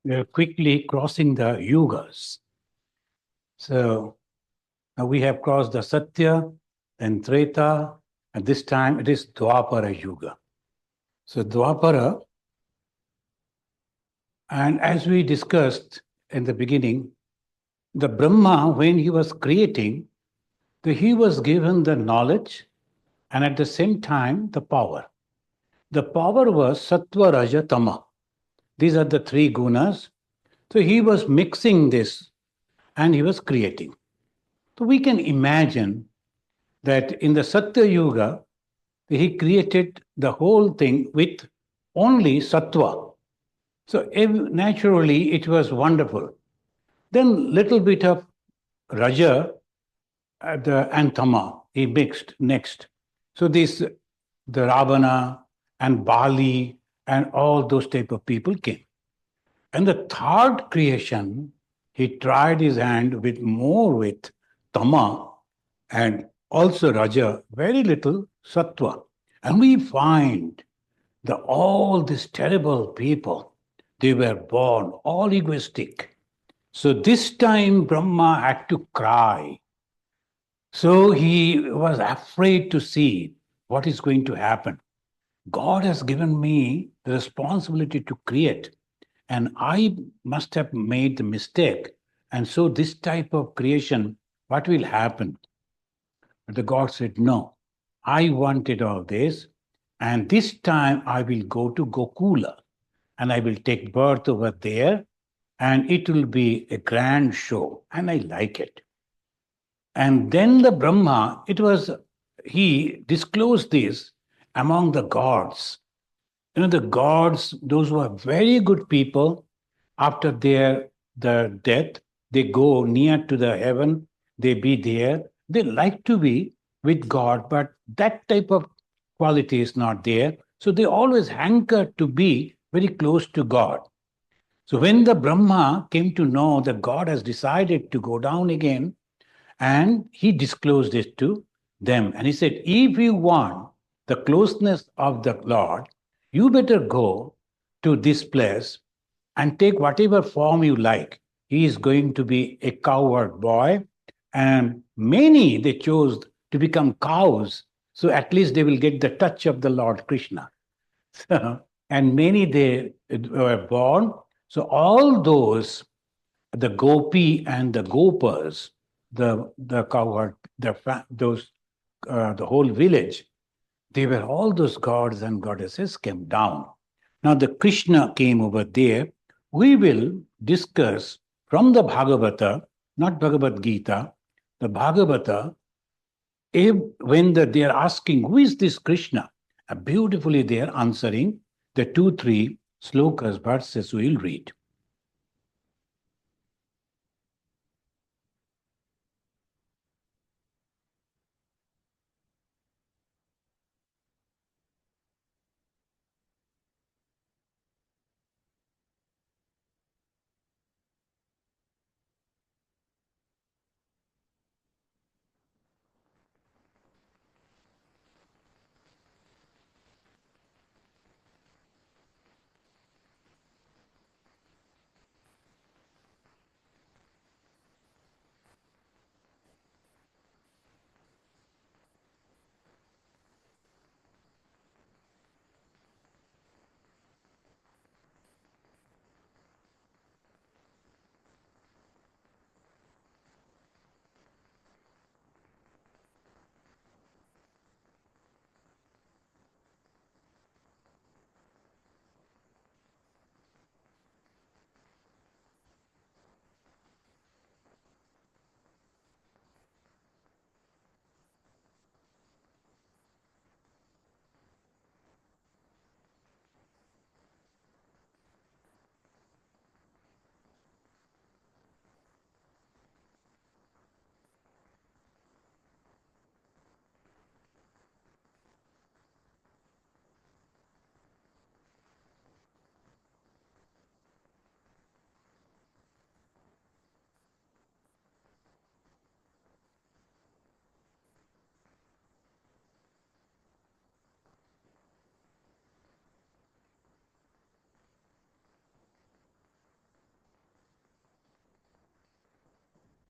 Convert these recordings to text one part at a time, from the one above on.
We are quickly crossing the yugas. So now we have crossed the Satya, then Treta, and this time it is Dwapara Yuga. So Dwapara, and as we discussed in the beginning, the Brahma, when he was creating, he was given the knowledge and at the same time the power. The power was Sattva, Raja, Tama. These are the three gunas. So he was mixing this and he was creating. So we can imagine that in the Satya Yuga, he created the whole thing with only Sattva. So naturally, it was wonderful. Then little bit of Raja and Tama he mixed next. So this the Ravana and Bali and all those type of people came. And the third creation, he tried his hand with more with Tama and also Raja, very little Sattva. And we find that all these terrible people, they were born all egoistic. So this time Brahma had to cry. So he was afraid to see what is going to happen. God has given me the responsibility to create, and I must have made the mistake. And so, this type of creation, what will happen? But the God said, no, I wanted all this, and this time I will go to Gokula and I will take birth over there, and it will be a grand show, and I like it. And then the Brahma, he disclosed this among the gods. The gods, those who are very good people, after the death, they go near to the heaven, they be there. They like to be with God, but that type of quality is not there. So they always hanker to be very close to God. So when the Brahma came to know that God has decided to go down again, and he disclosed it to them. And he said, if you want the closeness of the Lord, you better go to this place and take whatever form you like. He is going to be a cowherd boy. And many they chose to become cows. So at least they will get the touch of the Lord Krishna. And many they were born. So all those the gopi and the gopas, the cowherd, those the whole village, they were all those gods and goddesses came down. Now the Krishna came over there. We will discuss from the Bhagavata, not Bhagavad Gita, the Bhagavata. When they are asking who is this Krishna, beautifully they are answering the 2 3 slokas verses we will read.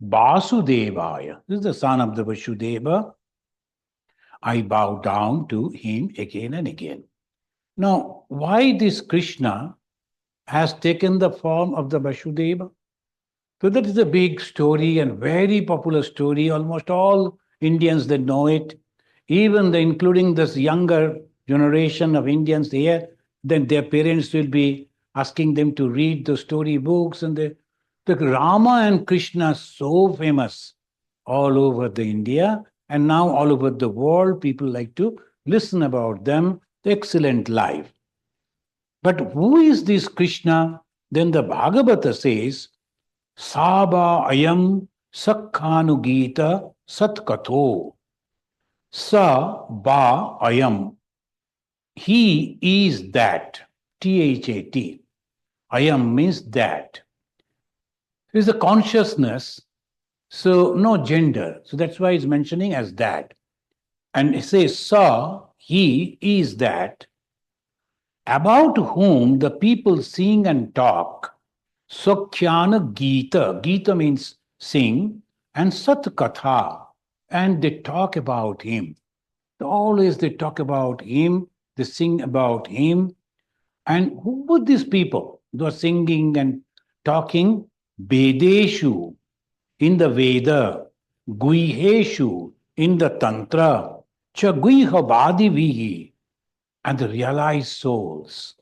Vasudevaya. This is the son of the Vasudeva. I bow down to him again and again. Now, why this Krishna has taken the form of the Vasudeva? So that is a big story and very popular story. Almost all Indians, they know it. Even including this younger generation of Indians here, then their parents will be asking them to read the story books. And the Rama and Krishna are so famous all over the India and now all over the world. People like to listen about them, the excellent life. But who is this Krishna? Then the Bhagavata says, Saba ayam sakhanugita satkatho. Sa ba ayam. He is that. T-H-A-T. Ayam means that. It is a consciousness, so no gender. So that's why it's mentioning as that. And it says, Sa, he is that, about whom the people sing and talk. Sokhyana Gita. Gita means sing, and Sat Katha. And they talk about him. Always they talk about him, they sing about him. And who were these people? They are singing and talking. Vedeshu, in the Veda. Guiheshu, in the Tantra. Chaguiha Vihi, and the realized souls.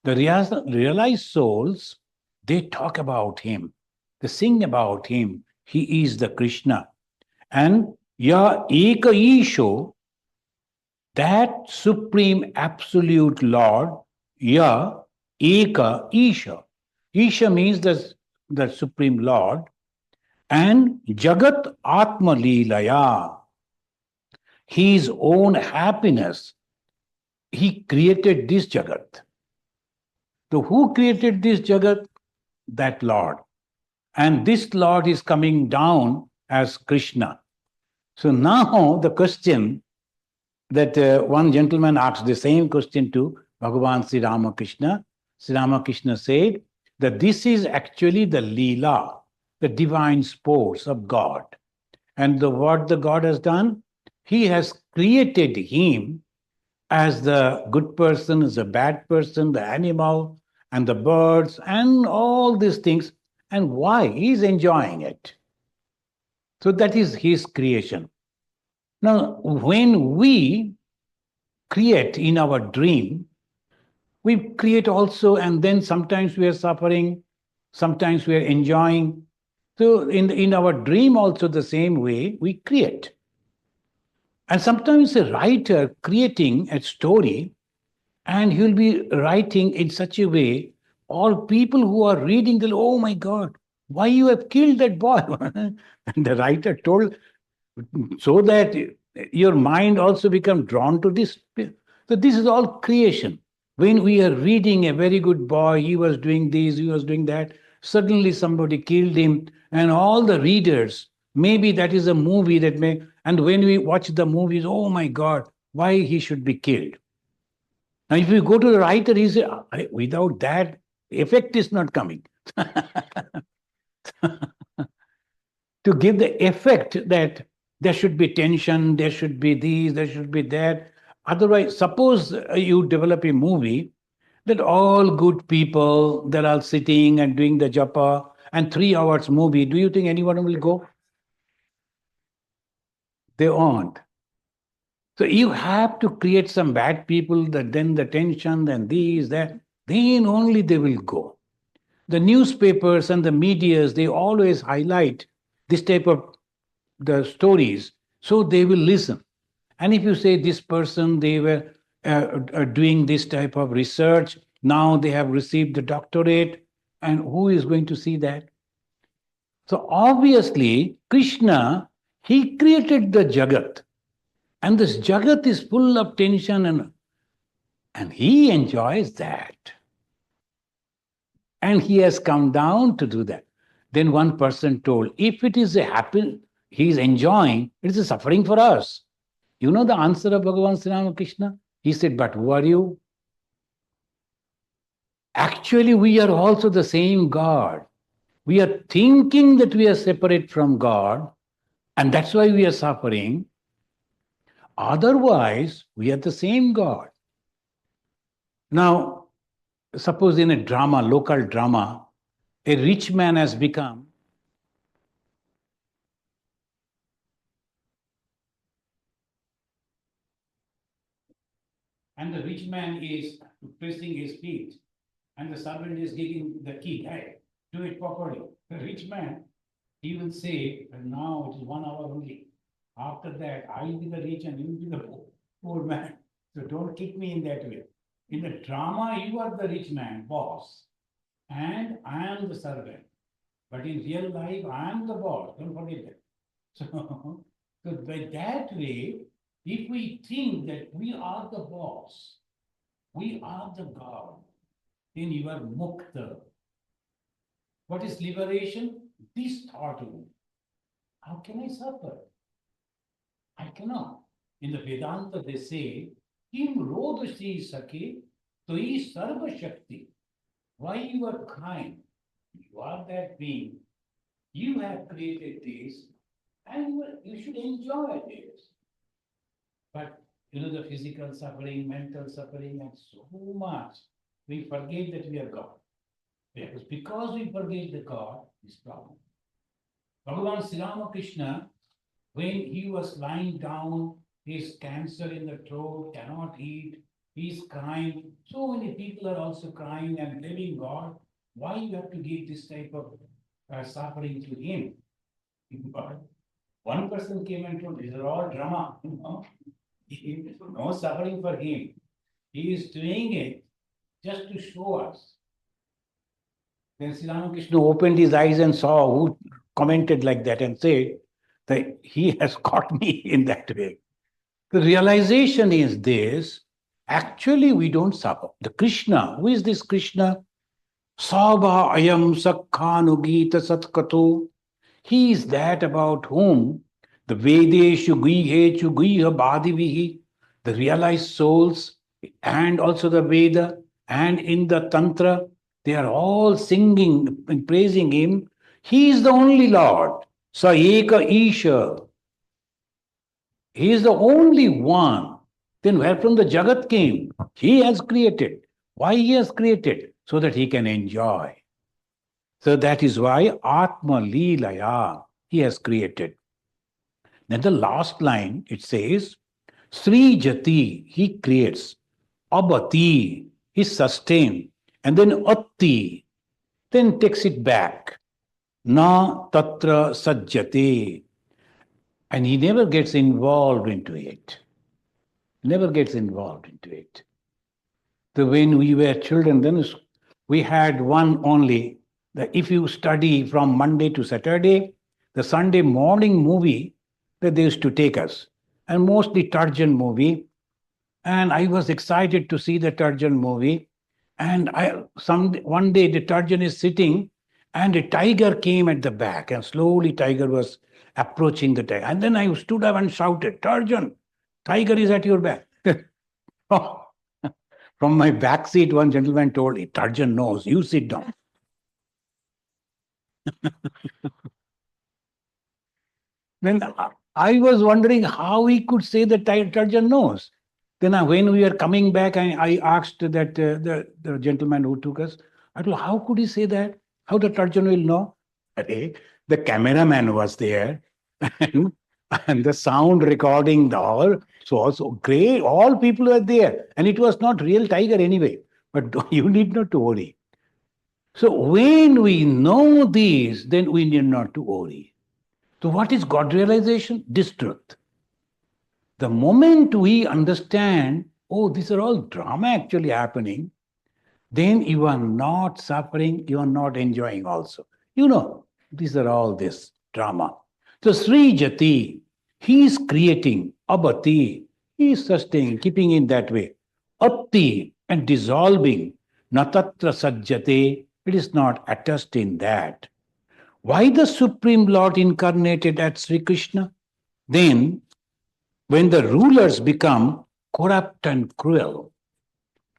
The realized souls, they talk about him, they sing about him. He is the Krishna. And Ya Eka Isho, that supreme absolute Lord, Ya Eka Isha. Isha means the supreme Lord. And Jagat Atma Leelaya, his own happiness, he created this Jagat. So who created this Jagat? That Lord. And this Lord is coming down as Krishna. So now the question that one gentleman asked the same question to Bhagavan Sri Ramakrishna. Sri Ramakrishna said that this is actually the Leela, the divine sports of God. And what the God has done, he has created him as the good person, as the bad person, the animal, and the birds, and all these things. And why? He's enjoying it. So that is his creation. Now, when we create in our dream, we create also, and then sometimes we are suffering, sometimes we are enjoying. So in our dream also the same way, we create. And sometimes a writer creating a story, and he'll be writing in such a way, all people who are reading, they'll, oh my God, why you have killed that boy? And the writer told, so that your mind also become drawn to this. So this is all creation. When we are reading a very good boy, he was doing this, he was doing that, suddenly somebody killed him, and all the readers, maybe that is a movie that may, and when we watch the movies, oh my God, why he should be killed? Now, if you go to the writer, he says, without that, effect is not coming. To give the effect that there should be tension, there should be this, there should be that. Otherwise, suppose you develop a movie that all good people, they're all sitting and doing the japa, and 3 hours movie, do you think anyone will go? They won't. So you have to create some bad people, that then the tension, then these, that, then only they will go. The newspapers and the medias, they always highlight this type of the stories, so they will listen. And if you say this person, they were doing this type of research, now they have received the doctorate, and who is going to see that? So obviously, Krishna, he created the Jagat. And this Jagat is full of tension, and he enjoys that. And he has come down to do that. Then one person told, if it is a happy, he is enjoying, it is a suffering for us. You know the answer of Bhagavan Sri Ramakrishna? He said, but who are you? Actually, we are also the same God. We are thinking that we are separate from God, and that's why we are suffering. Otherwise, we are the same God. Now, suppose in a drama, local drama, a rich man has become and the rich man is pressing his feet, and the servant is giving the key. Hey, do it properly. The rich man, he will say, now it is 1 hour only. After that, I will be the rich and you will be the poor man. So don't kick me in that way. In the drama, you are the rich man, boss, and I am the servant. But in real life, I am the boss. Don't forget that. So by that way, if we think that we are the boss, we are the God, then you are mukta. What is liberation? This thought only. How can I suffer? I cannot. In the Vedanta, they say, Kim rodasi sake, toi sarva shakti. Why you are crying? You are that being. You have created this, and you should enjoy this. But the physical suffering, mental suffering, and so much, we forget that we are God. Because we forget the God, this problem. Bhagavan Sri Ramakrishna, when he was lying down, his cancer in the throat, cannot eat, he's crying. So many people are also crying and blaming God. Why you have to give this type of suffering to him? But one person came and told, these are all drama. No suffering for him. He is doing it just to show us. Then Sri Ramakrishna opened his eyes and saw who commented like that and said that he has caught me in that way. The realization is this, actually we don't suffer. The Krishna, who is this Krishna? Sabha ayam sakhanugita satkato. He is that about whom the Vedeshu Guihechu Guiha Bhadivihi, the realized souls, and also the Veda, and in the Tantra, they are all singing and praising him. He is the only Lord. Sa Eka Isha. He is the only one. Then where from the Jagat came? He has created. Why he has created? So that he can enjoy. So that is why Atma Leelaya he has created. Then the last line it says, Sri Jati he creates, Abati he sustains, and then Atti then takes it back. Na Tatra Sajjate. And he never gets involved into it. Never gets involved into it. So when we were children, then we had one only. That if you study from Monday to Saturday, the Sunday morning movie that they used to take us, and mostly Tarjan movie. And I was excited to see the Tarjan movie. And one day the Tarjan is sitting, and a tiger came at the back, and slowly tiger was approaching the tiger. And then I stood up and shouted, Tarjan, tiger is at your back. From my back seat, one gentleman told me, Tarjan knows, you sit down. Then I was wondering how he could say that Tarjan knows. Then when we were coming back, I asked that the gentleman who took us, I told, how could he say that? How the Tarjan will know? The cameraman was there, and, and the sound recording, all. So also great, all people were there. And it was not real tiger anyway. But you need not to worry. So when we know this, then we need not to worry. So what is God realization? This truth. The moment we understand, oh, these are all drama actually happening, then you are not suffering, you are not enjoying also. These are all this drama. So Sri Jati, he is creating, Abati, he is sustaining, keeping in that way. Atti and dissolving, Natatra Sajjate, it is not attached in that. Why the Supreme Lord incarnated at Sri Krishna? Then, when the rulers become corrupt and cruel,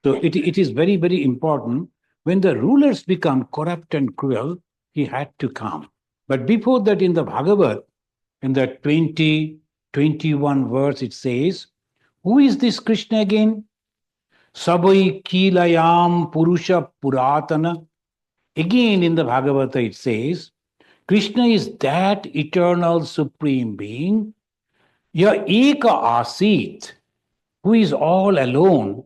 so it is very, very important. When the rulers become corrupt and cruel, he had to come. But before that, in the Bhagavad, in the 21 verse, it says, who is this Krishna again? Sabai Kilayam Purusha Puratana. Again in the Bhagavata it says, Krishna is that eternal supreme being, Ya Eka Asit, who is all alone,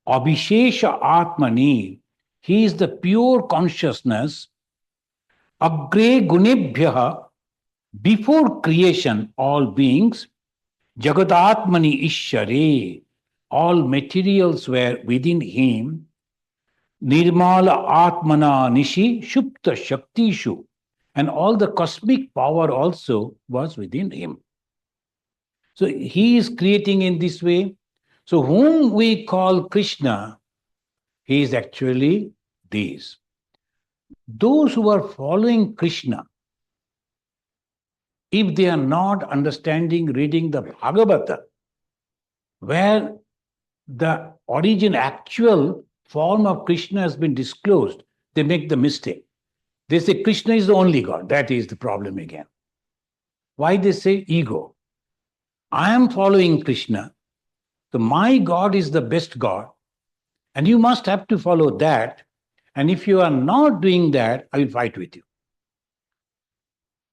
Abhishesha Atmani. He is the pure consciousness, Agre Gunebhyaha, before creation, all beings, Jagadatmani Ishare, all materials were within him, Nirmala Atmana Nishi Shupta Shaktishu, and all the cosmic power also was within him. So he is creating in this way. So whom we call Krishna, he is actually these. Those who are following Krishna, if they are not understanding, reading the Bhagavata, where the origin, actual form of Krishna has been disclosed, they make the mistake. They say Krishna is the only God. That is the problem again. Why they say ego? I am following Krishna. So my God is the best God. And you must have to follow that. And if you are not doing that, I will fight with you.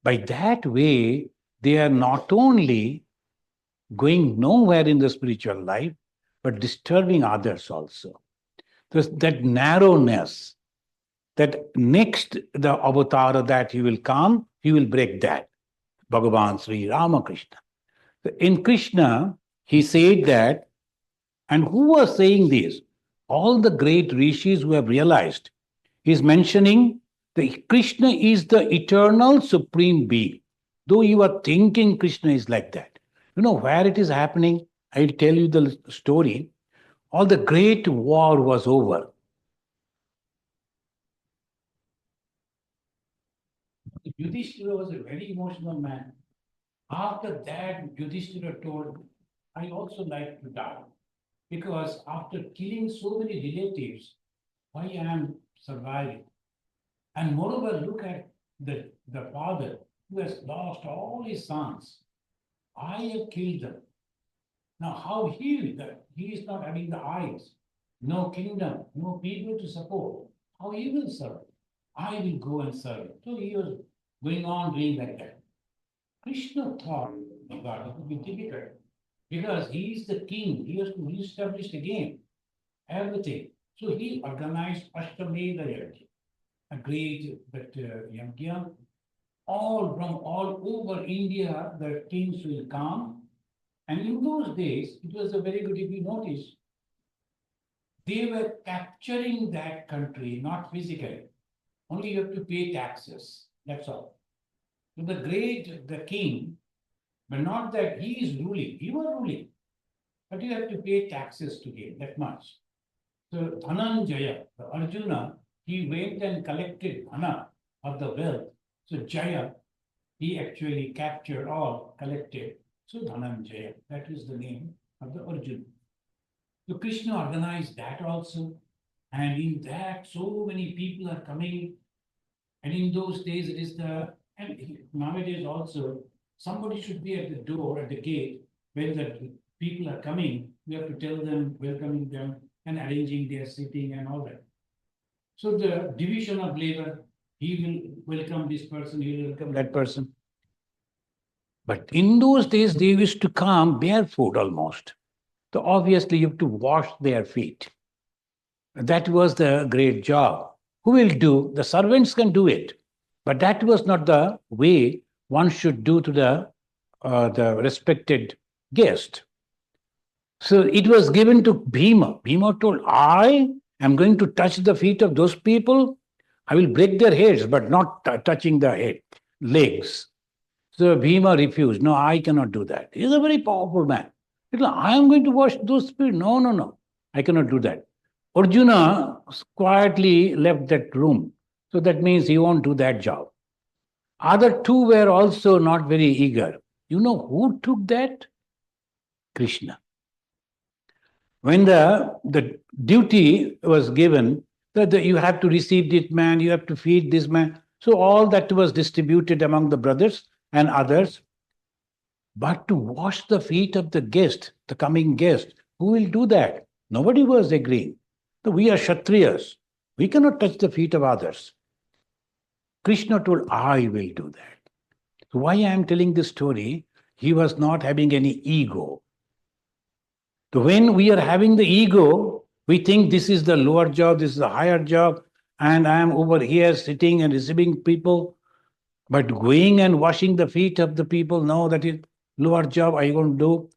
By that way, they are not only going nowhere in the spiritual life, but disturbing others also. That narrowness, that next the avatar that he will come, he will break that. Bhagavan Sri Ramakrishna. In Krishna, he said that, and who was saying this? All the great rishis who have realized. He's mentioning that Krishna is the eternal supreme being. Though you are thinking Krishna is like that. You know where it is happening? I'll tell you the story. All the great war was over. Yudhishthira was a very emotional man. After that, Yudhishthira told, I also like to die. Because after killing so many relatives, why I am surviving? And moreover, look at the father who has lost all his sons. I have killed them. Now, how he is not having the eyes, no kingdom, no people to support. How he will serve? I will go and serve. So he was going on doing like that. Krishna thought, oh God, it would be difficult because he is the king. He has to reestablish again everything. So he organized Ashtameda Yajna, a great yajna. All from all over India, the kings will come. And in those days, it was a very good, if you notice, they were capturing that country, not physically. Only you have to pay taxes. That's all. So the king, but not that he is ruling. He was ruling. But you have to pay taxes to him, that much. So Dhananjaya, the Arjuna, he went and collected dhana of the wealth. So Jaya, he actually captured all, collected. So Dhananjaya, that is the name of the Arjuna. So Krishna organized that also. And in that, so many people are coming. And in those days, it is and nowadays also, somebody should be at the door, at the gate, when the people are coming. We have to tell them, welcoming them, and arranging their sitting and all that. So the division of labor, he will welcome this person, he will welcome that person. But in those days, they used to come barefoot almost. So obviously, you have to wash their feet. That was the great job. Who will do? The servants can do it. But that was not the way one should do to the respected guest. So it was given to Bhima. Bhima told, I am going to touch the feet of those people. I will break their heads, but not touching the legs. So Bhima refused. No, I cannot do that. He is a very powerful man. I am going to wash those feet. No. I cannot do that. Arjuna quietly left that room. So that means he won't do that job. Other two were also not very eager. You know who took that? Krishna. When the duty was given that you have to receive this man, you have to feed this man. So all that was distributed among the brothers and others. But to wash the feet of the guest, the coming guest, who will do that? Nobody was agreeing. So we are Kshatriyas. We cannot touch the feet of others. Krishna told, I will do that. So why I am telling this story? He was not having any ego. So when we are having the ego, we think this is the lower job, this is the higher job, and I am over here sitting and receiving people. But going and washing the feet of the people, no, that is lower job I won't do.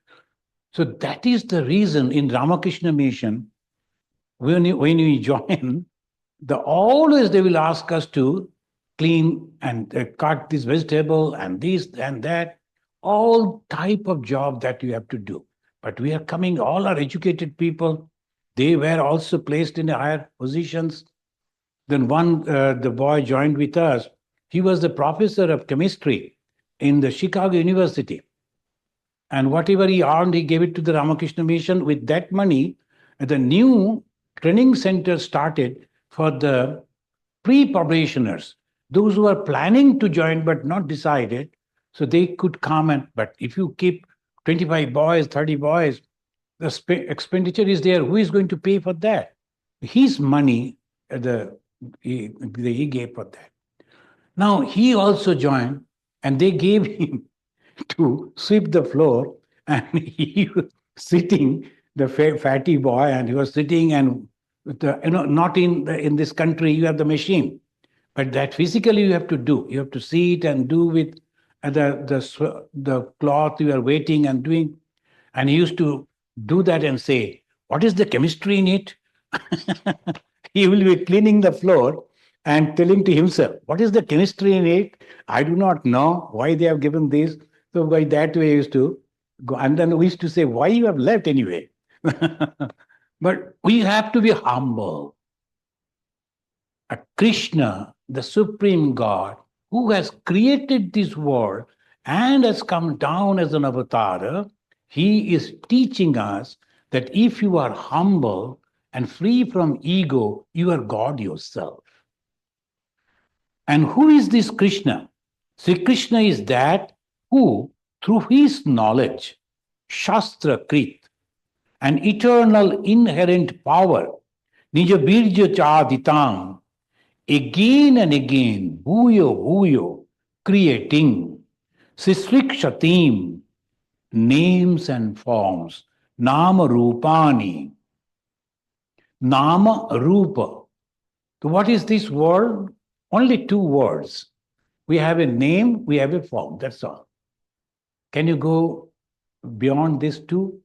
So that is the reason in Ramakrishna Mission, when we join, always they will ask us to clean and cut this vegetable and this and that, all type of job that you have to do. But we are coming, all are educated people. They were also placed in higher positions. Then the boy joined with us. He was the professor of chemistry in the Chicago University. And whatever he earned, he gave it to the Ramakrishna Mission. With that money, the new training center started for the pre-probationers, those who are planning to join but not decided. So they could come but if you keep 25 boys, 30 boys, the expenditure is there. Who is going to pay for that? His money, he gave for that. Now he also joined, and they gave him to sweep the floor, and he was sitting, the fatty boy, and he was sitting, and not in this country you have the machine, but that physically you have to do. You have to sit and do with the cloth you are waiting and doing. And he used to do that and say, "What is the chemistry in it?" He will be cleaning the floor and telling to himself, "What is the chemistry in it? I do not know why they have given this." So by that way, he used to go. And then we used to say, "Why you have left anyway?" But we have to be humble. Krishna, the Supreme God, who has created this world and has come down as an avatar, he is teaching us that if you are humble and free from ego, you are God yourself. And who is this Krishna? Sri Krishna is that who, through his knowledge, Shastra Krit, an eternal inherent power, Nija Birja Chaditam, again and again, Bhuyo Bhuyo, creating, Sisrikshatim, names and forms, Nama Rupani, Nama Rupa. So what is this word? Only two words. We have a name, we have a form, that's all. Can you go beyond these two?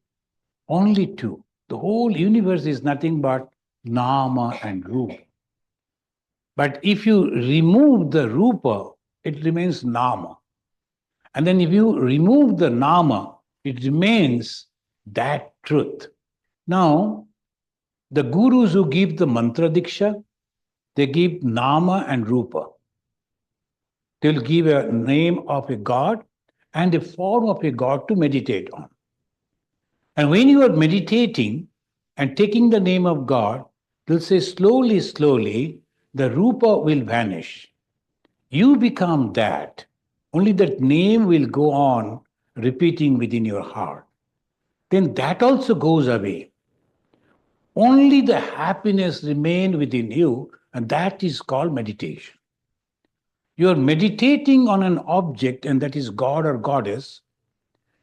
Only two. The whole universe is nothing but Nama and Rupa. But if you remove the Rupa, it remains Nama. And then if you remove the Nama, it remains that truth. Now, the gurus who give the mantra diksha, they give Nama and Rupa. They'll give a name of a god and a form of a god to meditate on. And when you are meditating and taking the name of God, they'll say slowly, slowly, the Rupa will vanish. You become that. Only that name will go on repeating within your heart. Then that also goes away. Only the happiness remains within you, and that is called meditation. You are meditating on an object, and that is God or Goddess,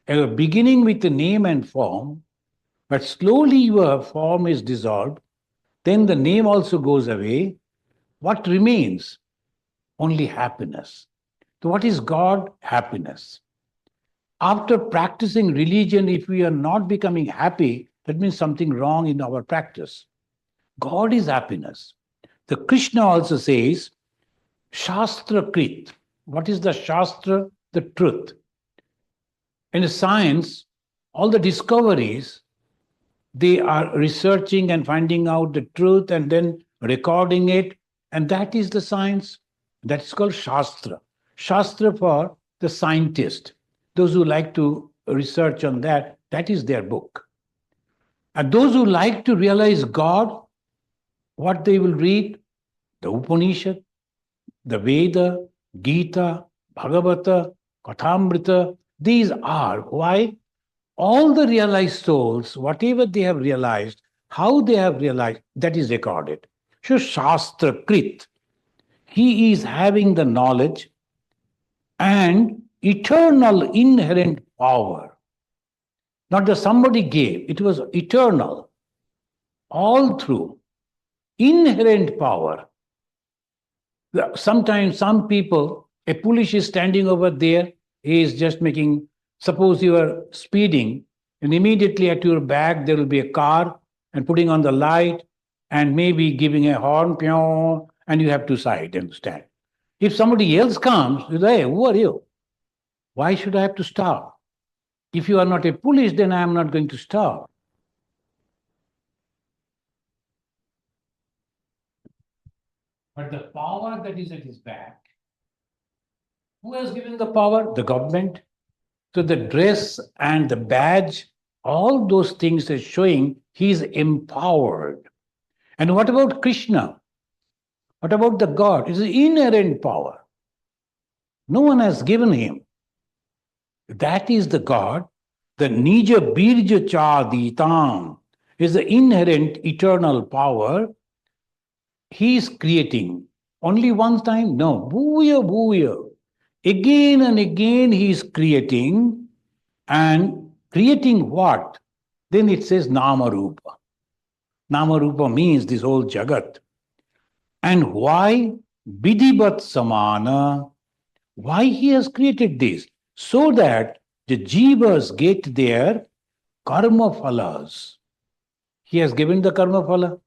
and you're beginning with the name and form, but slowly your form is dissolved, then the name also goes away. What remains? Only happiness. So what is God? Happiness. After practicing religion, if we are not becoming happy, that means something wrong in our practice. God is happiness. The Krishna also says, Shastra Krit. What is the Shastra? The truth. In science, all the discoveries, they are researching and finding out the truth and then recording it. And that is the science. That is called Shastra. Shastra for the scientist. Those who like to research on that, that is their book. And those who like to realize God, what they will read? The Upanishad, the Veda, Gita, Bhagavata, Kathamrita, these are why all the realized souls, whatever they have realized, how they have realized, that is recorded. So Shastra Krit, he is having the knowledge and eternal inherent power. Not that somebody gave, it was eternal, all through, inherent power. Sometimes some people, a police is standing over there, he is just making, suppose you are speeding, and immediately at your back there will be a car and putting on the light and maybe giving a horn, pew, and you have to side and stand. If somebody else comes, you say, hey, who are you? Why should I have to stop? If you are not a police, then I am not going to stop. But the power that is at his back, who has given the power? The government. So the dress and the badge, all those things are showing he is empowered. And what about Krishna? What about the God? It's an inherent power. No one has given him. That is the God. The Nija Birja Chaditam is the inherent eternal power. He is creating. Only one time? No. Bhuya, bhuya. Again and again he is creating. And creating what? Then it says Namarupa. Namarupa means this whole Jagat. And why? Vidhivat Samana. Why he has created this? So that the jivas get their karma phalas. He has given the karma phala.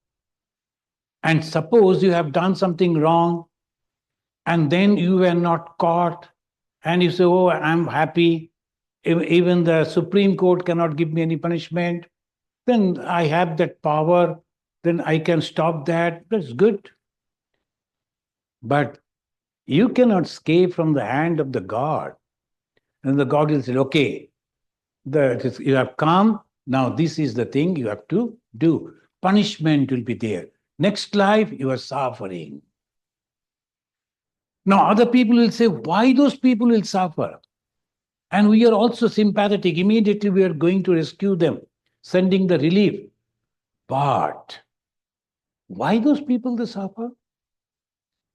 And suppose you have done something wrong and then you were not caught and you say, oh, I'm happy. Even the Supreme Court cannot give me any punishment. Then I have that power. Then I can stop that. That's good. But you cannot escape from the hand of the God. And the God will say, okay, you have come. Now this is the thing you have to do. Punishment will be there. Next life, you are suffering. Now other people will say, why those people will suffer? And we are also sympathetic. Immediately we are going to rescue them, sending the relief. But why those people they suffer?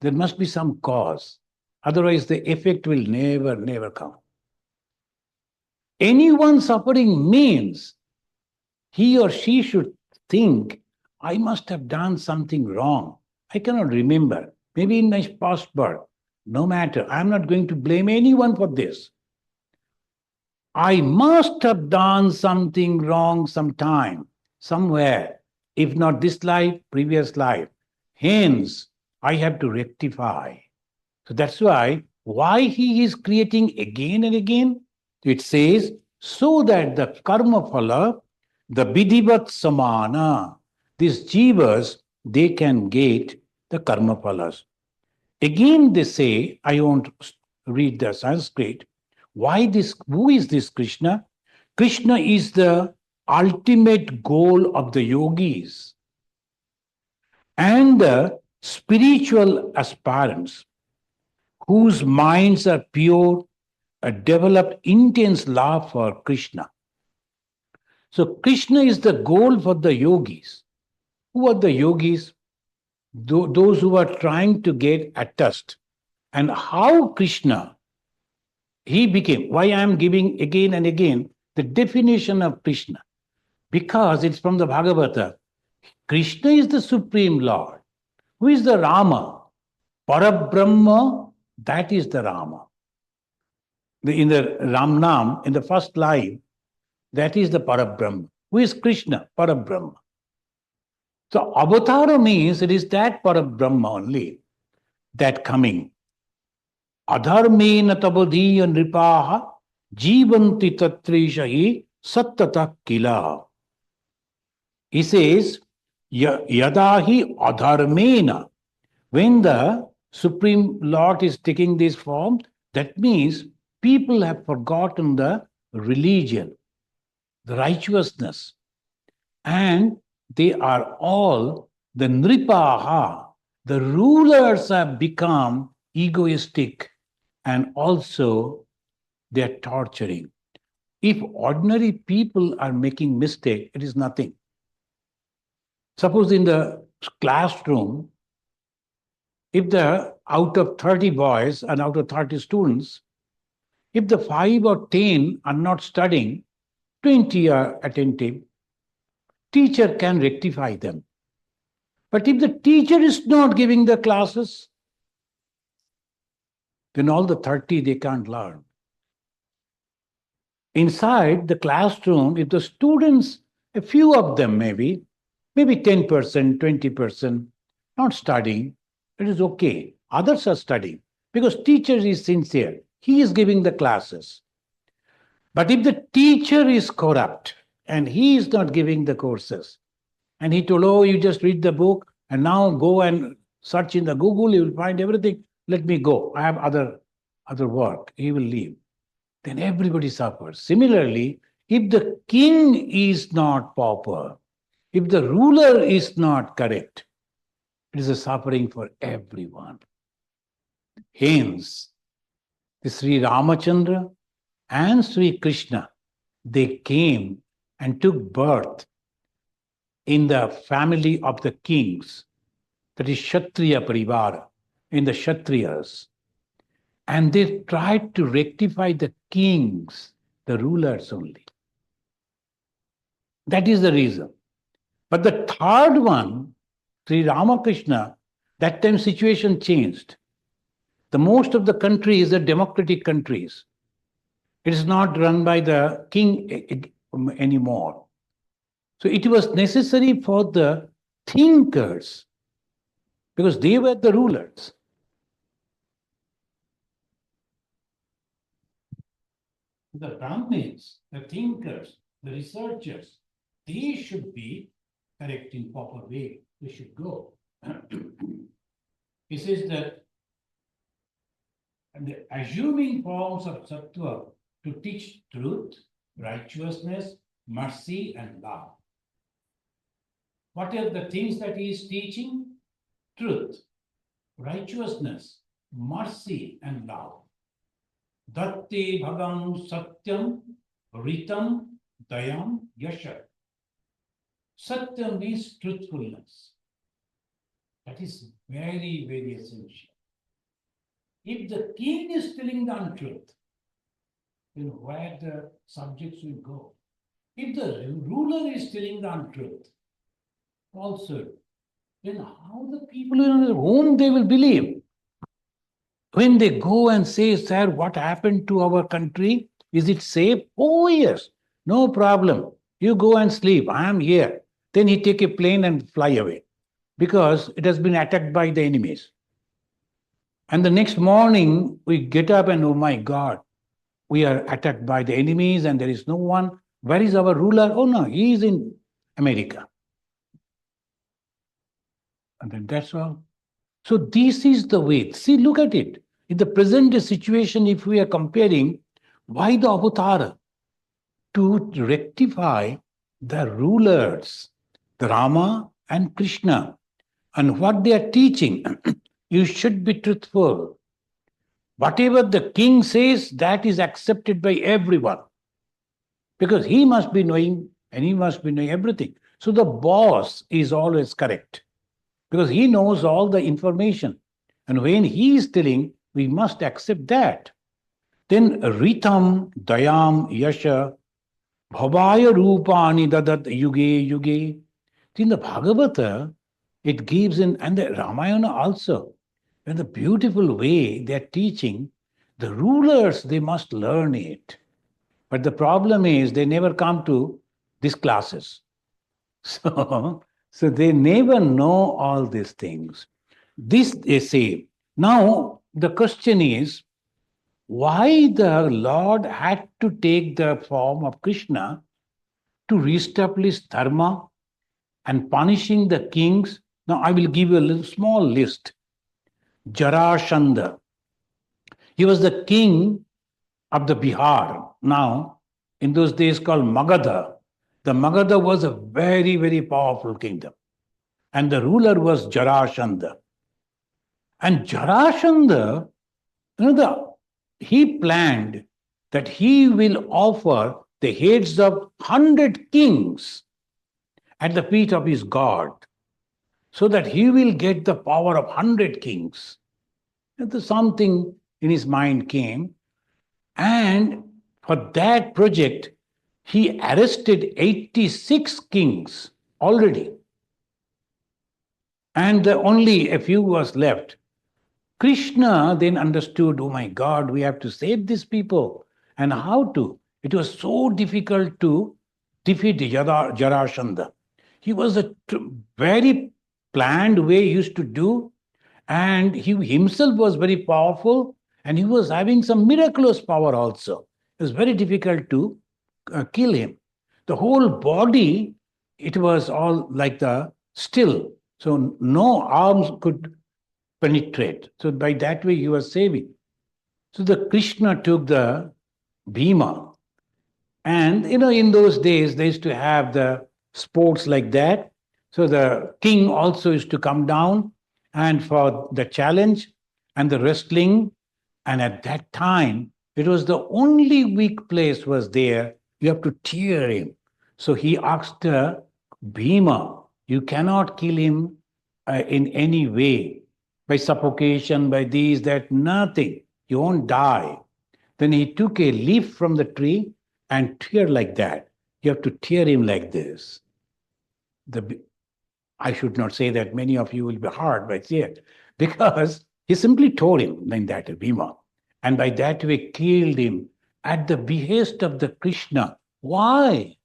There must be some cause. Otherwise the effect will never come. Anyone suffering means he or she should think, I must have done something wrong. I cannot remember. Maybe in my past birth. No matter. I'm not going to blame anyone for this. I must have done something wrong sometime, somewhere. If not this life, previous life. Hence, I have to rectify. So that's why he is creating again and again. It says, so that the karma phala, the vidhivat samana, these jivas, they can get the karma phalas. Again they say, I won't read the Sanskrit, why this? Who is this Krishna? Krishna is the ultimate goal of the yogis and the spiritual aspirants whose minds are pure, develop intense love for Krishna. So Krishna is the goal for the yogis. Who are the yogis? Those who are trying to get attached. And how Krishna, he became, why I am giving again and again the definition of Krishna. Because it's from the Bhagavata. Krishna is the Supreme Lord. Who is the Rama? Parabrahma, that is the Rama. In the Ramnam, in the first line, that is the Parabrahma. Who is Krishna? Parabrahma. So avatara means it is that Parabrahma only, that coming. Adharmena tabodhiya nripaha jivanti tatrishahi sattata kila. He says, yadahi adharmena. When the Supreme Lord is taking this form, that means people have forgotten the religion, the righteousness, and they are all the nripaha. The rulers have become egoistic, and also they are torturing. If ordinary people are making mistake, it is nothing. Suppose in the classroom, if the out of 30 boys and out of 30 students, if the 5 or 10 are not studying, 20 are attentive, teacher can rectify them. But if the teacher is not giving the classes, then all the 30 they can't learn. Inside the classroom, if the students, a few of them maybe 10%, 20%, not studying, it is okay. Others are studying because teacher is sincere. He is giving the classes. But if the teacher is corrupt and he is not giving the courses, and he told, oh, you just read the book and now go and search in the Google, you will find everything. Let me go. I have other work. He will leave. Then everybody suffers. Similarly, if the king is not proper, if the ruler is not correct, it is a suffering for everyone. Hence, the Sri Ramachandra and Sri Krishna, they came and took birth in the family of the kings, that is Kshatriya Parivara, in the Kshatriyas. And they tried to rectify the kings, the rulers only. That is the reason. But the third one, Sri Ramakrishna, that time situation changed. The most of the countries are democratic countries. It is not run by the king anymore. So it was necessary for the thinkers, because they were the rulers. The Brahmins, the thinkers, the researchers, they should be correct in proper way. They should go. He says that the assuming forms of sattva to teach truth, righteousness, mercy, and love. What are the things that he is teaching? Truth, righteousness, mercy, and love. Datte bhagam satyam ritam dayam yasha. Satyam means truthfulness. That is very, very essential. If the king is telling the untruth, then where the subjects will go? If the ruler is telling the untruth, falsehood, then how the people in whom they will believe? When they go and say, sir, what happened to our country? Is it safe? Oh, yes, no problem. You go and sleep. I am here. Then he take a plane and fly away because it has been attacked by the enemies. And the next morning, we get up and, oh my God, we are attacked by the enemies and there is no one. Where is our ruler? Oh no, he is in America. And then that's all. So this is the way. See, look at it. In the present situation, if we are comparing, why the avatar? To rectify the rulers, the Rama and Krishna, and what they are teaching. You should be truthful. Whatever the king says, that is accepted by everyone. Because he must be knowing, and he must be knowing everything. So the boss is always correct. Because he knows all the information. And when he is telling, we must accept that. Then Ritam, Dayam, Yasha, Bhavaya Rupani Dadat Yuge Yuge. In the Bhagavata, it gives in, and the Ramayana also, in the beautiful way they are teaching, the rulers, they must learn it. But the problem is they never come to these classes. So they never know all these things. This they say. Now, the question is, why the Lord had to take the form of Krishna to reestablish dharma and punishing the kings? Now, I will give you a little small list. Jarasandha. He was the king of the Bihar. Now, in those days called Magadha. The Magadha was a very, very powerful kingdom. And the ruler was Jarasandha. And Jarasandha, he planned that he will offer the heads of 100 kings at the feet of his god, so that he will get the power of 100 kings. And something in his mind came, and for that project, he arrested 86 kings already. And only a few was left. Krishna then understood, oh my God, we have to save these people. And how to? It was so difficult to defeat Jarasandha. He was a very planned way he used to do, and he himself was very powerful, and he was having some miraculous power also. It was very difficult to kill him. The whole body, it was all like the still. So no arms could penetrate. So by that way, he was saving. So the Krishna took the Bhima. And in those days, they used to have the sports like that. So the king also used to come down and for the challenge and the wrestling. And at that time, it was the only weak place was there. You have to tear him. So he asked Bhima, you cannot kill him in any way, by suffocation, by these, that, nothing. You won't die. Then he took a leaf from the tree and tear like that. You have to tear him like this. I should not say that many of you will be hard by it, because he simply tore him like that, Bhima, and by that way killed him at the behest of the Krishna. Why?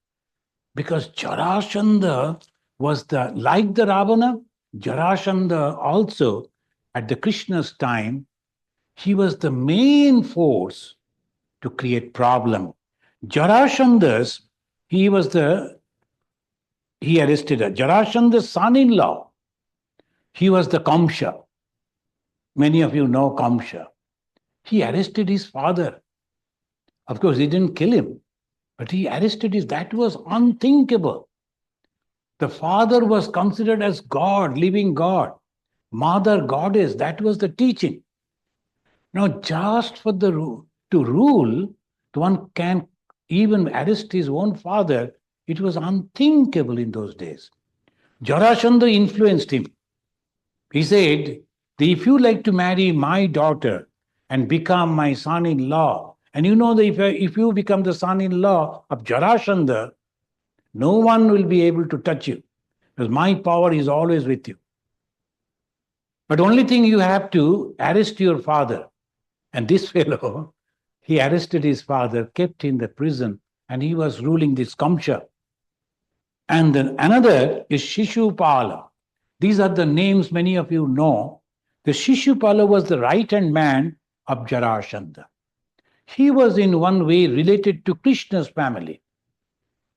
Because Jarasandha was like the Ravana, Jarasandha also, at the Krishna's time, he was the main force to create problem. Jarasandha's, he arrested Jarasandha's son-in-law. He was the Kamsa. Many of you know Kamsa. He arrested his father. Of course, he didn't kill him, but he arrested that was unthinkable. The father was considered as God, living God. Mother, goddess, that was the teaching. Now, just for to rule, one can even arrest his own father. It was unthinkable in those days. Jarasandha influenced him. He said, if you like to marry my daughter and become my son-in-law, and that if you become the son-in-law of Jarasandha, no one will be able to touch you, because my power is always with you. But only thing, you have to arrest your father. And this fellow, he arrested his father, kept in the prison, and he was ruling this Kamsa. And then another is Shishupala. These are the names many of you know. The Shishupala was the right-hand man of Jarasandha. He was in one way related to Krishna's family.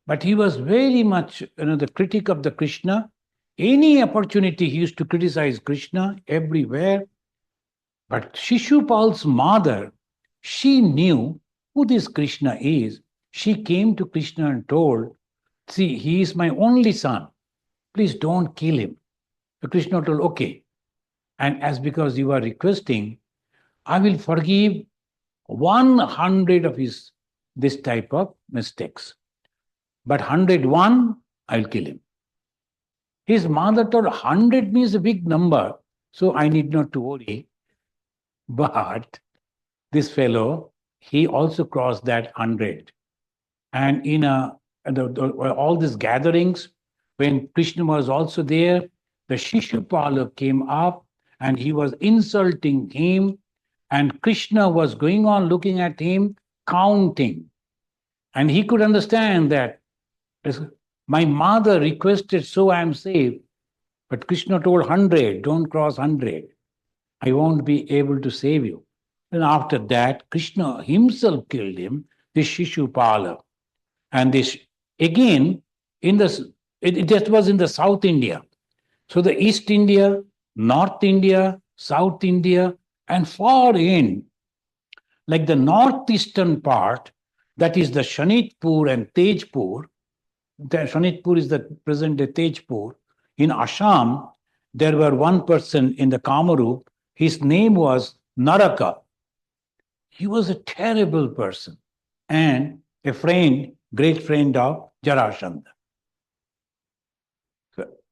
But he was very much the critic of the Krishna. Any opportunity he used to criticize Krishna everywhere. But Shishupal's mother, she knew who this Krishna is. She came to Krishna and told, see, he is my only son. Please don't kill him. So Krishna told, okay. And as because you are requesting, I will forgive 100 of this type of mistakes. But 101, I will kill him. His mother told 100 means a big number, so I need not to worry. But this fellow, he also crossed that 100. And in all these gatherings, when Krishna was also there, the Shishupala came up and he was insulting him, and Krishna was going on looking at him, counting. And he could understand that my mother requested, so I am saved. But Krishna told 100, don't cross 100. I won't be able to save you. And after that, Krishna himself killed him, this Shishupala. And this, again, it just was in the South India. So the East India, North India, South India, and far in, like the northeastern part, that is the Shanitpur and Tejpur. The Shanitpur is the present day Tejpur. In Assam, there were one person in the Kamarup, His name was Naraka. He was a terrible person and a friend, great friend of Jarasandha.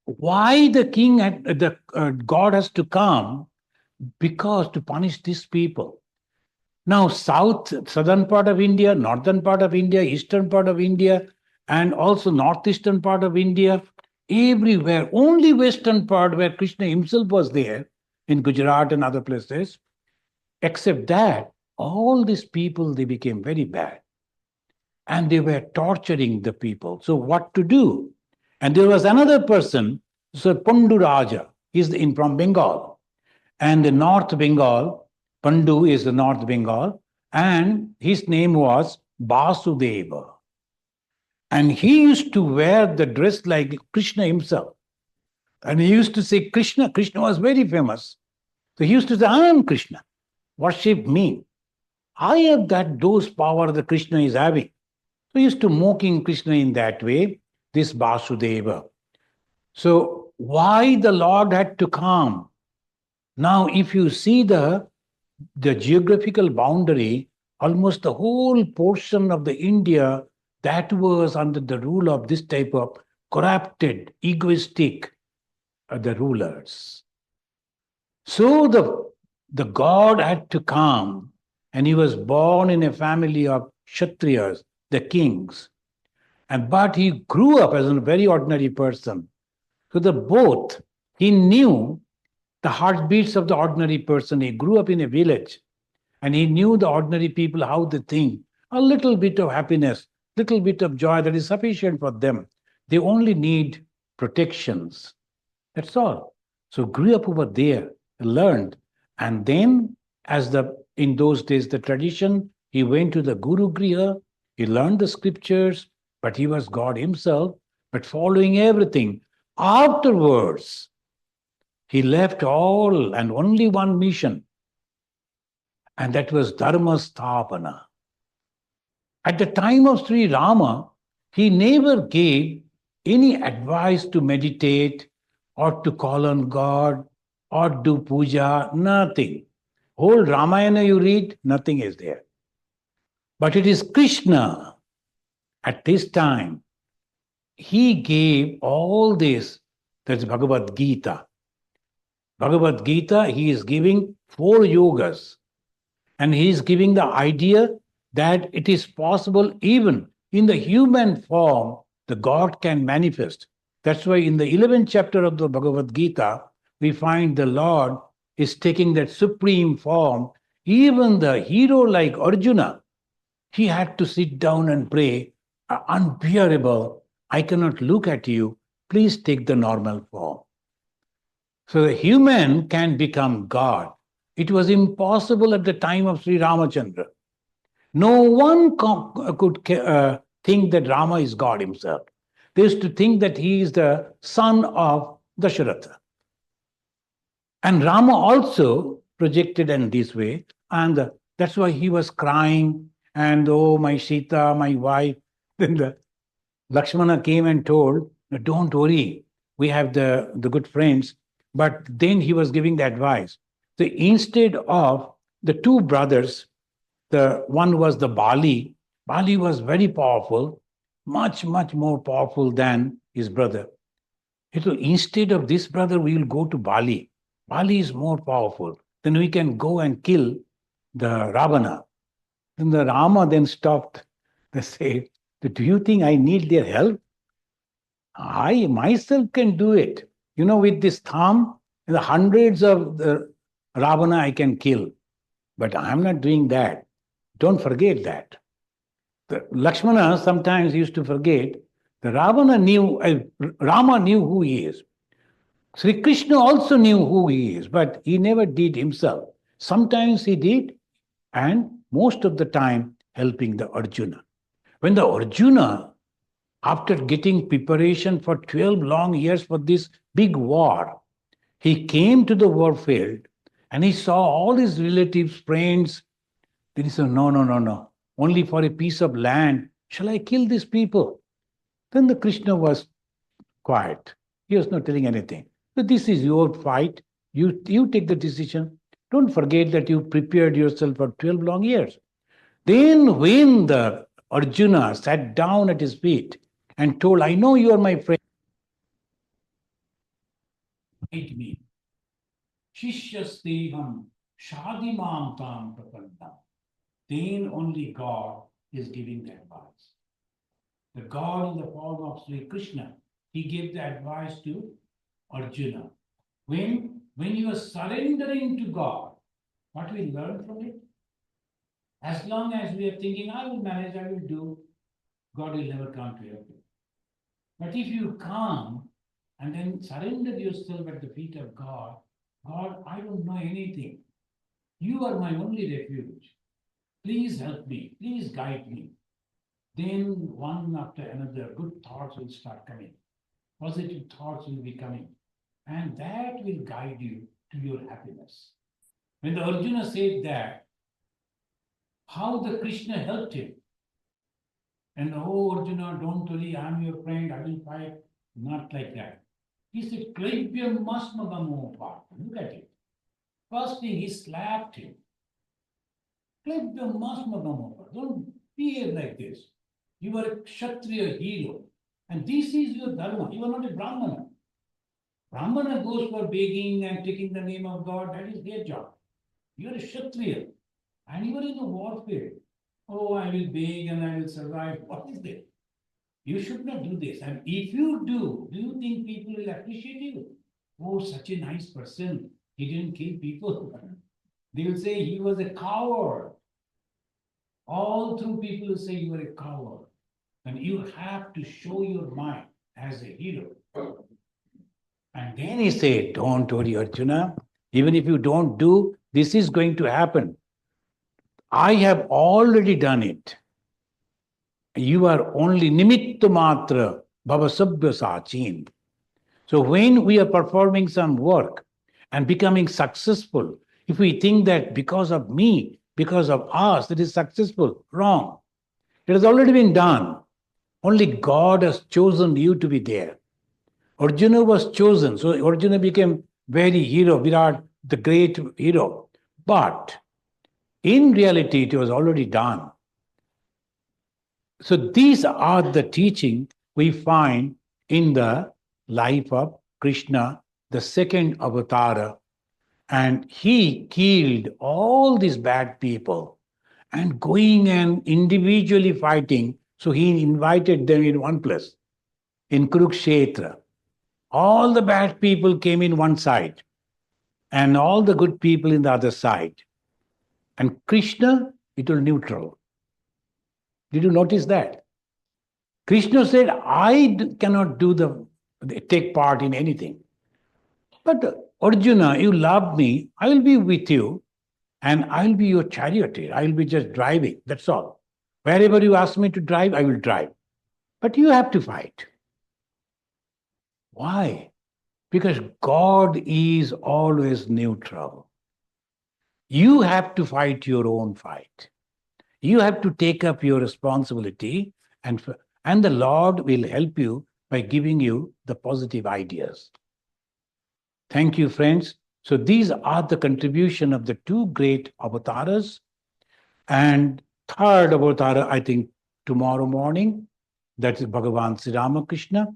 Why the king had, the God has to come? Because to punish these people. Now, southern part of India, northern part of India, eastern part of India, and also northeastern part of India, everywhere, only western part where Krishna himself was there, in Gujarat and other places, except that, all these people, they became very bad. And they were torturing the people. So what to do? And there was another person, so Pandu Raja, from Bengal. And the North Bengal, Pandu is the North Bengal, and his name was Vasudeva. And he used to wear the dress like Krishna himself. And he used to say, Krishna. Krishna was very famous. So he used to say, I am Krishna. Worship me. I have those power that Krishna is having. So he used to mocking Krishna in that way, this Vasudeva. So why the Lord had to come? Now, if you see the geographical boundary, almost the whole portion of the India that was under the rule of this type of corrupted, egoistic the rulers. So the God had to come, and he was born in a family of Kshatriyas, the kings. But he grew up as a very ordinary person. So he knew the heartbeats of the ordinary person. He grew up in a village and he knew the ordinary people, how they think. A little bit of happiness, little bit of joy, that is sufficient for them. They only need protections. That's all. So grew up over there, learned. And then in those days, the tradition, he went to the Guru Griha, he learned the scriptures, but he was God himself, but following everything. Afterwards, he left all and only one mission, and that was Dharma Sthapana. At the time of Sri Rama, he never gave any advice to meditate or to call on God or do puja, nothing. Whole Ramayana you read, nothing is there. But it is Krishna at this time. He gave all this, that's Bhagavad Gita. Bhagavad Gita, he is giving 4 yogas. And he is giving the idea that it is possible even in the human form, the God can manifest. That's why in the 11th chapter of the Bhagavad Gita, we find the Lord is taking that supreme form. Even the hero like Arjuna, he had to sit down and pray, unbearable, I cannot look at you, please take the normal form. So the human can become God. It was impossible at the time of Sri Ramachandra. No one could think that Rama is God himself. They used to think that he is the son of Dasharatha. And Rama also projected in this way, and that's why he was crying, and oh, my Sita, my wife. Then the Lakshmana came and told, don't worry, we have the good friends. But then he was giving the advice. So instead of the 2 brothers, the one was the Bali. Bali was very powerful, much, much more powerful than his brother. So instead of this brother, we will go to Bali. Bali is more powerful. Then we can go and kill the Ravana. Then the Rama then stopped. They said, do you think I need their help? I myself can do it. With this thumb, the hundreds of the Ravana I can kill. But I'm not doing that. Don't forget that. The Lakshmana sometimes used to forget. The Rama knew who he is. Sri Krishna also knew who he is, but he never did himself. Sometimes he did, and most of the time helping the Arjuna. When the Arjuna, after getting preparation for 12 long years for this big war, he came to the war field and he saw all his relatives, friends. Then he said, no. Only for a piece of land shall I kill these people? Then the Krishna was quiet. He was not telling anything. So this is your fight. You take the decision. Don't forget that you prepared yourself for 12 long years. Then when the Arjuna sat down at his feet and told, I know you are my friend, guide me. Shishyasteham shadimam tam prapannam. Then only God is giving the advice. The God in the form of Sri Krishna, he gave the advice to Arjuna. When you are surrendering to God, what we learn from it? As long as we are thinking, I will manage, I will do, God will never come to help you. But if you come and then surrender yourself at the feet of God, God, I don't know anything. You are my only refuge. Please help me. Please guide me. Then one after another, good thoughts will start coming. Positive thoughts will be coming. And that will guide you to your happiness. When the Arjuna said that, how the Krishna helped him. And oh, Arjuna, don't worry, I'm your friend, I will fight. Not like that. He said, Klaibyam masmagamo. Look at it. First thing, he slapped him. Klaibyam masmagamo. Don't behave like this. You are a Kshatriya hero. And this is your dharma. You are not a Brahmana. Brahmana goes for begging and taking the name of God. That is their job. You are a Kshatriya. And you are in the warfare. Oh, I will beg and I will survive. What is that? You should not do this. And if you do you think people will appreciate you? Oh, such a nice person. He didn't kill people. They will say he was a coward. All through people will say you are a coward. And you have to show your mind as a hero. And then he said, don't worry, Arjuna. Even if you don't do, this is going to happen. I have already done it. You are only nimitta matra bhavasabhya sachin. So when we are performing some work and becoming successful, if we think that because of me, because of us, it is successful, wrong. It has already been done. Only God has chosen you to be there. Arjuna was chosen. So Arjuna became very hero, Virat, the great hero. But in reality, it was already done. So these are the teaching we find in the life of Krishna, the second avatar. And he killed all these bad people and going and individually fighting. So he invited them in one place, in Kurukshetra. All the bad people came in one side and all the good people in the other side. And Krishna, it was neutral. Did you notice that? Krishna said, cannot take part in anything. But Arjuna, you love me, I will be with you and I will be your charioteer. I will be just driving. That's all. Wherever you ask me to drive, I will drive. But you have to fight. Why? Because God is always neutral. You have to fight your own fight. You have to take up your responsibility, and the Lord will help you by giving you the positive ideas. Thank you, friends. So these are the contribution of the two great avatars. And third avatar, I think, tomorrow morning, that is Bhagavan Sri Ramakrishna.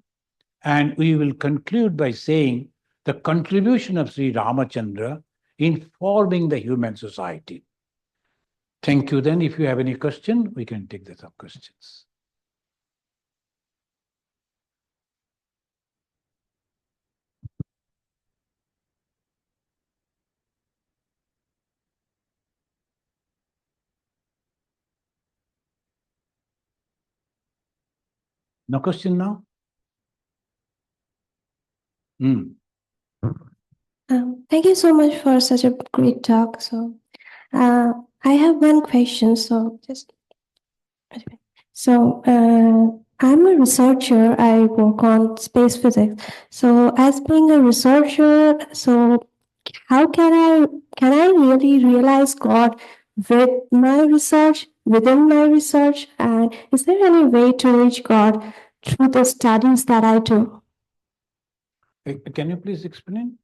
And we will conclude by saying the contribution of Sri Ramachandra in forming the human society. Thank you. Then, if you have any question, we can take the sub-questions. No question now? Thank you so much for such a great talk. So, I have one question. I'm a researcher. I work on space physics. So, as being a researcher, so how can I really realize God with my research, within my research, and is there any way to reach God through the studies that I do? Can you please explain?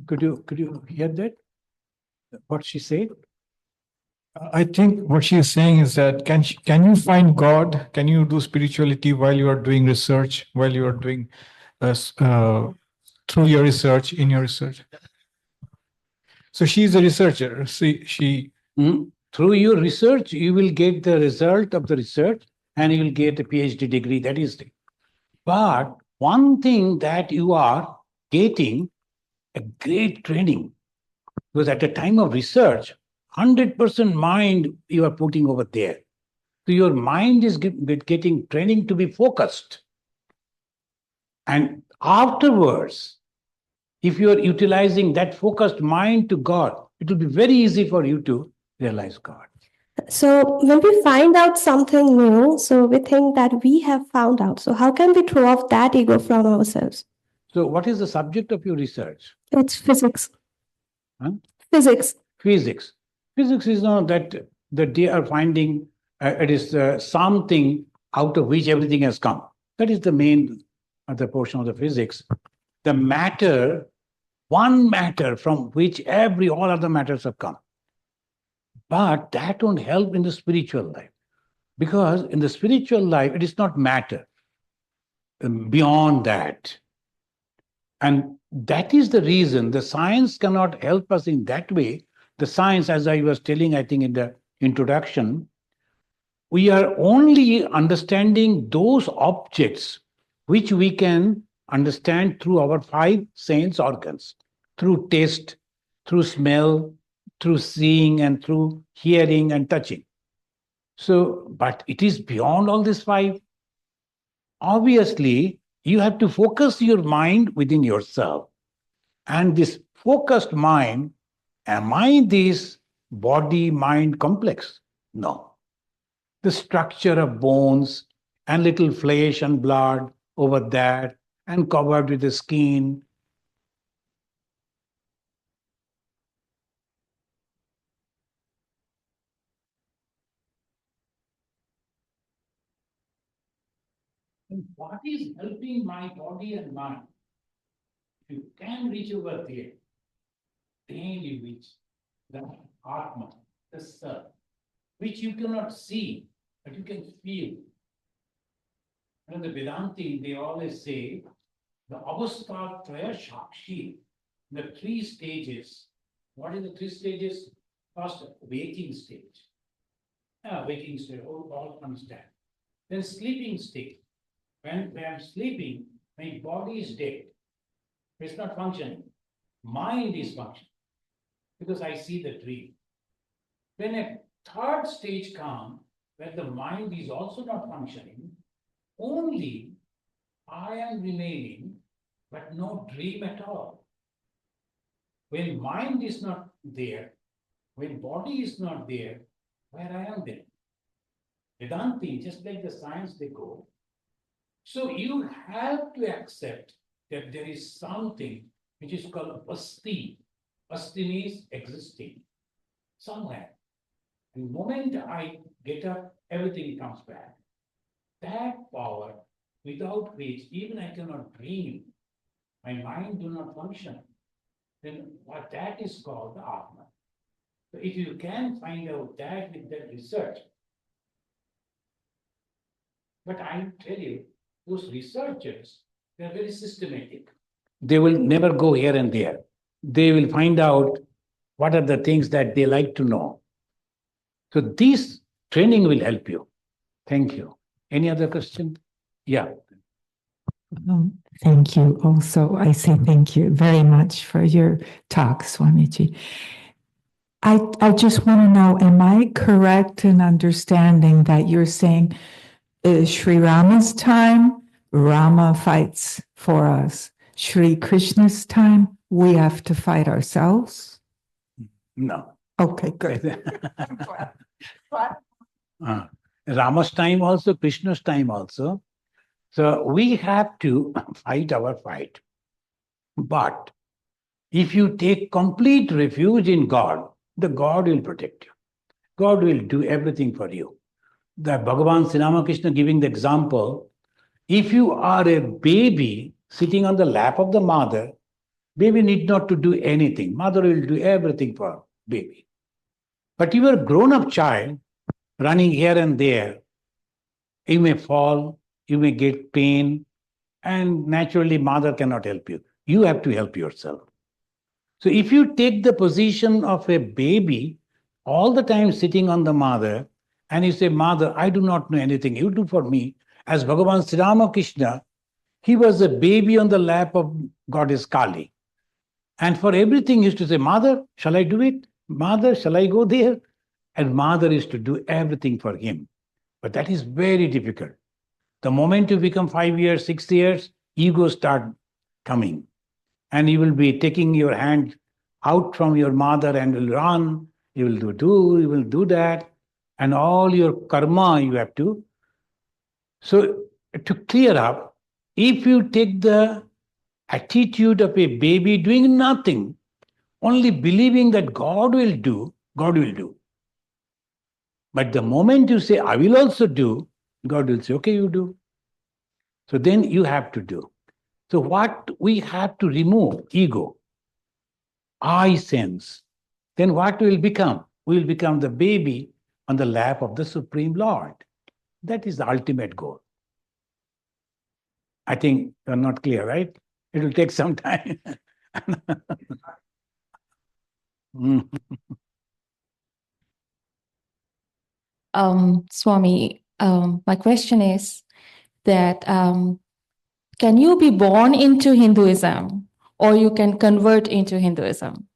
Could you hear that? What she said? I think what she is saying is that can you find God? Can you do spirituality while you are doing research? While you are doing through your research, in your research. So she's a researcher. She Through your research, you will get the result of the research and you will get a PhD degree. That is it. But one thing that you are getting a great training, because at the time of research, 100% mind you are putting over there. So your mind is getting training to be focused. And afterwards, if you are utilizing that focused mind to God, it will be very easy for you to realize God. So when we find out something new, so we think that we have found out. So how can we throw off that ego from ourselves? So what is the subject of your research? It's physics. Huh? Physics. Physics. Physics is not that they are finding it is something out of which everything has come. That is the main other portion of the physics. The matter, one matter from which all other matters have come. But that won't help in the spiritual life. Because in the spiritual life, it is not matter. Beyond that. And that is the reason the science cannot help us in that way. The science, as I was telling, I think in the introduction, we are only understanding those objects which we can understand through our 5 sense organs, through taste, through smell, through seeing, and through hearing and touching. So, but it is beyond all these 5. Obviously, you have to focus your mind within yourself. And this focused mind, am I this body-mind complex? No. The structure of bones and little flesh and blood over there and covered with the skin. And what is helping my body and mind? If you can reach over there, then you reach the Atma, the self, which you cannot see, but you can feel. And in the Vedanti, they always say the avastha traya shakshi, the 3 stages. What is the 3 stages? First, waking stage. Waking stage, all understand. Then sleeping state. When I'm sleeping, my body is dead. It's not functioning. Mind is functioning because I see the dream. When a 3rd stage comes, where the mind is also not functioning, only I am remaining, but no dream at all. When mind is not there, when body is not there, where I am then? Vedanti, just like the science they go. So you have to accept that there is something which is called asti. Asti means existing somewhere. The moment I get up, everything comes back. That power, without which even I cannot dream, my mind do not function, then what that is called the Atma. So if you can find out that with that research, but I tell you, those researchers, they're very systematic. They will never go here and there. They will find out what are the things that they like to know. So this training will help you. Thank you. Any other question? Yeah. Thank you. Also, I say thank you very much for your talk, Swamiji. I just want to know, am I correct in understanding that you're saying Sri Rama's time, Rama fights for us. Sri Krishna's time, we have to fight ourselves? No. Okay, good. Rama's time also, Krishna's time also. So we have to fight our fight. But if you take complete refuge in God, the God will protect you. God will do everything for you. The Bhagavan Sri Ramakrishna giving the example, if you are a baby sitting on the lap of the mother, baby need not to do anything. Mother will do everything for baby. But you are a grown-up child running here and there. You may fall, you may get pain, and naturally mother cannot help you. You have to help yourself. So if you take the position of a baby, all the time sitting on the mother, and you say, Mother, I do not know anything, you do for me. As Bhagavan Sri Ramakrishna, he was a baby on the lap of Goddess Kali. And for everything, he used to say, Mother, shall I do it? Mother, shall I go there? And mother is to do everything for him. But that is very difficult. The moment you become 5 years, 6 years, ego start coming. And you will be taking your hand out from your mother and will run. You will do that. And all your karma you have to. So to clear up, if you take the attitude of a baby doing nothing, only believing that God will do, God will do. But the moment you say, I will also do, God will say, okay, you do. So then you have to do. So what we have to remove? Ego, I sense. Then what will become? We will become the baby on the lap of the Supreme Lord. That is the ultimate goal. I think you're not clear, right? It will take some time. Mm. Swami, my question is that can you be born into Hinduism or you can convert into Hinduism?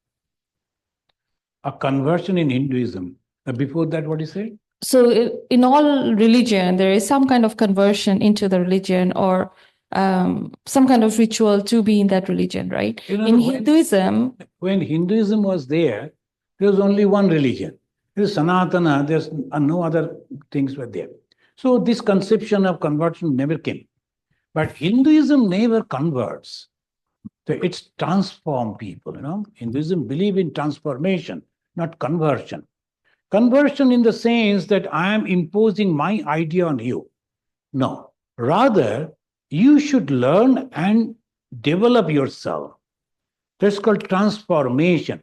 A conversion in Hinduism. Before that, what you say? So in all religion, there is some kind of conversion into the religion or some kind of ritual to be in that religion, right? You know, In Hinduism, when Hinduism was there was only one religion. There's Sanatana, there's no other things were there. So this conception of conversion never came. But Hinduism never converts. So it's transform people, Hinduism believe in transformation, not conversion. Conversion in the sense that I am imposing my idea on you. No. Rather, you should learn and develop yourself. That's called transformation.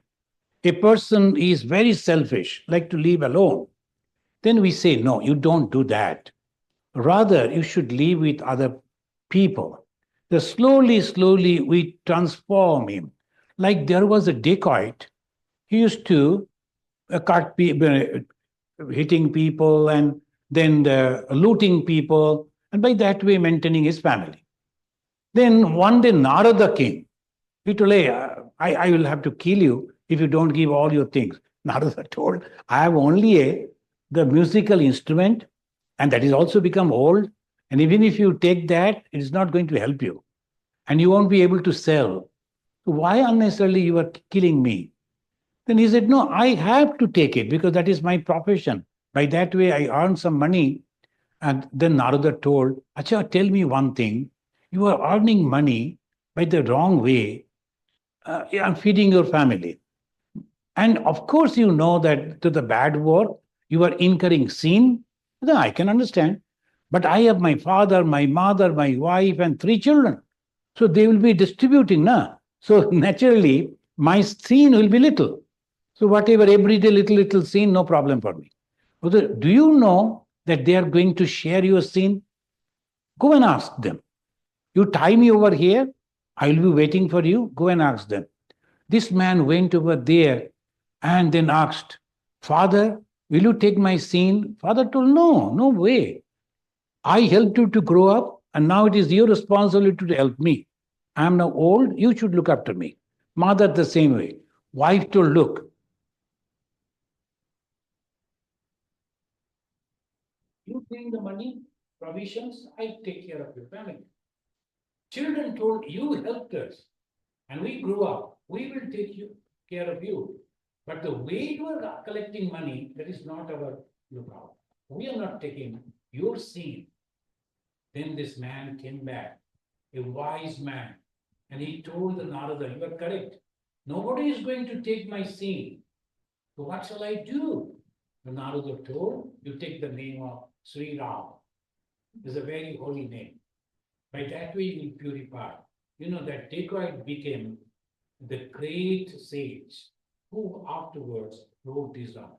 A person is very selfish, like to live alone. Then we say, no, you don't do that. Rather, you should live with other people. So slowly, we transform him. Like there was a dacoit. He used to cut people, hitting people and then looting people, and by that way maintaining his family. Then one day Narada came. He told, hey, I will have to kill you if you don't give all your things. Narada told, I have only the musical instrument, and that is also become old. And even if you take that, it is not going to help you. And you won't be able to sell. So why unnecessarily you are killing me? Then he said, no, I have to take it because that is my profession. By that way, I earn some money. And then Narada told, Acha, tell me one thing. You are earning money by the wrong way. I'm feeding your family. And of course, you know that to the bad work, you are incurring sin. Then I can understand. But I have my father, my mother, my wife, and 3 children. So they will be distributing. Na? So naturally, my sin will be little. So whatever, everyday little sin, no problem for me. Do you know that they are going to share your sin? Go and ask them. You tie me over here, I will be waiting for you. Go and ask them. This man went over there and then asked, Father, will you take my sin? Father told, no way. I helped you to grow up, and now it is your responsibility to help me. I am now old, you should look after me. Mother, the same way. Wife told, look, you bring the money, provisions, I take care of your family. Children told, you helped us, and we grew up. We will take care of you. But the way you are collecting money, that is not our lookout. We are not taking your seed. Then this man came back, a wise man, and he told the Narada, you are correct. Nobody is going to take my seed. So what shall I do? The Narada told, you take the name of Sri Ram. It's a very holy name. By that way, you will purify. You know that dacoit became the great sage. who afterwards wrote this down.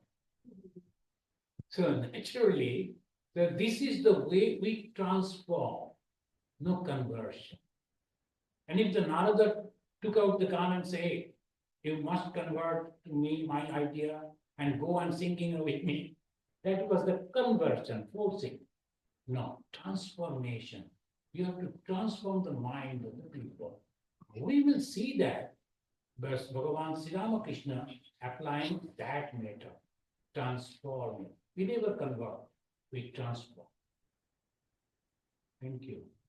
So naturally, this is the way we transform, no conversion. And if the Narada took out the gun and say, you must convert to me, my idea, and go and singing with me, that was the conversion, forcing. No, transformation. You have to transform the mind of the people. We will see that, but Bhagavan Sri Ramakrishna applying that method, transforming. We never convert, we transform. Thank you.